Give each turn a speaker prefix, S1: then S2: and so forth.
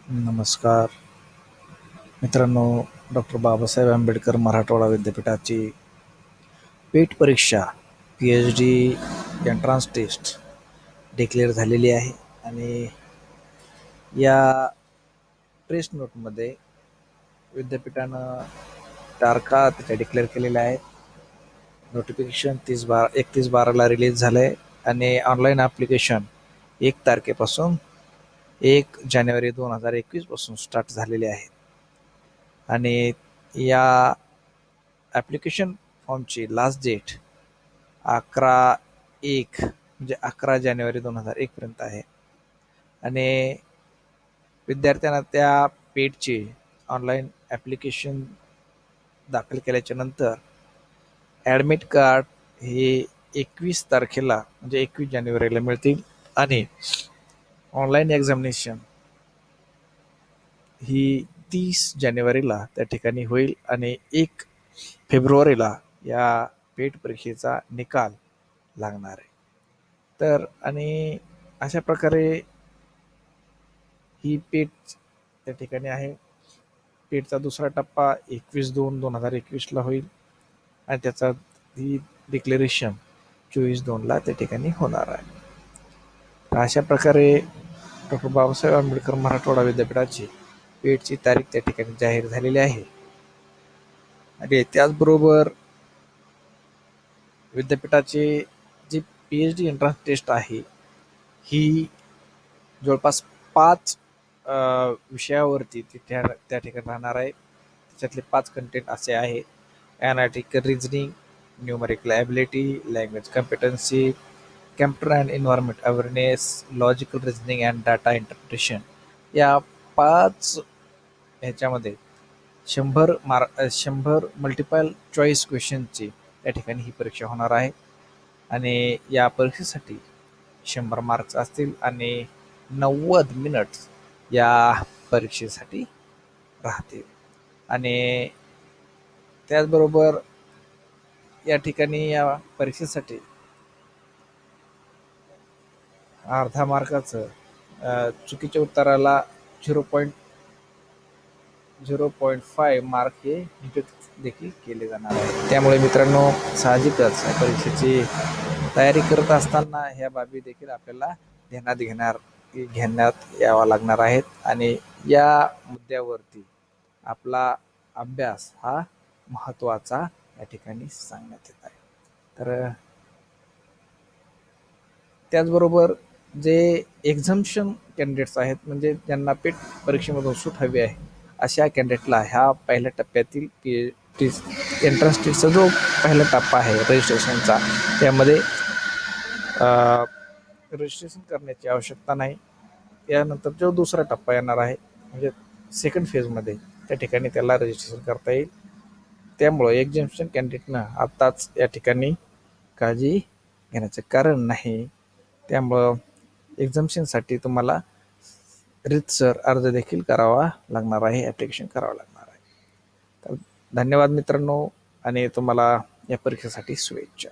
S1: नमस्कार मित्रांनो. डॉक्टर बाबासाहेब आंबेडकर मराठवाडा विद्यापीठाची पेट परीक्षा PhD एंट्रन्स टेस्ट डिक्लेअर झालेली आहे आणि या टेस्ट नोटमध्ये विद्यापीठानं तारखा त्याच्या डिक्लेअर केलेल्या आहेत. नोटिफिकेशन 31/12ला रिलीज झालं आहे आणि ऑनलाईन ॲप्लिकेशन 1 तारखेपासून 1 जानेवारी 2021 पासून स्टार्ट झालेले आहेत. आणि या ॲप्लिकेशन फॉर्मची लास्ट डेट 11/1 म्हणजे 11 जानेवारी 2021 पर्यंत आहे. आणि विद्यार्थ्यांना त्या पेटचे ऑनलाईन ॲप्लिकेशन दाखल केल्याच्या नंतर ॲडमिट कार्ड हे 21 तारखेला म्हणजे 21 जानेवारीला मिळतील आणि ऑनलाईन एक्झामिनेशन ही 30 जानेवारीला त्या ठिकाणी होईल आणि 1 फेब्रुवारीला या पेट परीक्षेचा निकाल लागणार आहे. तर आणि अशा प्रकारे ही पेट त्या ठिकाणी आहे. पेटचा दुसरा टप्पा 21/2/2021ला होईल आणि त्याचा ही डिक्लेरेशन 24/2ला त्या ठिकाणी होणार आहे. तर अशा प्रकारे डॉक्टर बाबासाहेब आंबेडकर मराठवाडा विद्यापीठाची पेटची तारीख त्या ठिकाणी जाहीर झालेली आहे. आणि त्याचबरोबर विद्यापीठाची जी PhD एंट्रन्स टेस्ट आहे ही जवळपास 5 विषयावरती त्या ठिकाणी राहणार आहे. त्याच्यातले 5 कंटेंट असे आहे: analytical reasoning, numerical ability, language competency, computer and environment awareness, logical reasoning and data interpretation. या 5 ह्याच्यामध्ये 100 मल्टिपल चॉईस क्वेश्चनची त्या ठिकाणी ही परीक्षा होणार आहे. आणि या परीक्षेसाठी 100 मार्क्स असतील आणि 90 मिनिट्स या परीक्षेसाठी राहतील. आणि त्याचबरोबर या ठिकाणी या परीक्षेसाठी अर्धा मार्काचं चुकीच्या उत्तराला 0.5 मार्क हे डिडक्ट देखील केले जाणार आहे. त्यामुळे मित्रांनो, साहजिकच या परीक्षेची तयारी करत असताना ह्या बाबी देखील आपल्याला घेण्यात यावा लागणार आहेत. आणि या मुद्द्यावरती आपला अभ्यास हा महत्त्वाचा या ठिकाणी सांगण्यात येत आहे. तर त्याचबरोबर जे एक्झम्पशन कॅन्डिडेट्स आहेत, म्हणजे ज्यांना पेट परीक्षेमधून सूट हवी आहे, अशा कॅन्डिडेटला ह्या पहिल्या टप्प्यातील एंट्रन्स टेस्टचा जो पहिला टप्पा आहे रजिस्ट्रेशनचा, त्यामध्ये रजिस्ट्रेशन करण्याची आवश्यकता नाही. यानंतर जो दुसरा टप्पा येणार आहे म्हणजे सेकंड फेजमध्ये, त्या ठिकाणी त्याला रजिस्ट्रेशन करता येईल. त्यामुळं एक्झम्पशन कॅन्डिडेटनं आत्ताच या ठिकाणी काळजी घेण्याचं कारण नाही. त्यामुळं एक्झम्पशनसाठी तुम्हाला रीतसर अर्ज देखील करावा लागणार आहे, ॲप्लिकेशन करावं लागणार आहे. तर धन्यवाद मित्रांनो, आणि तुम्हाला या परीक्षेसाठी शुभेच्छा.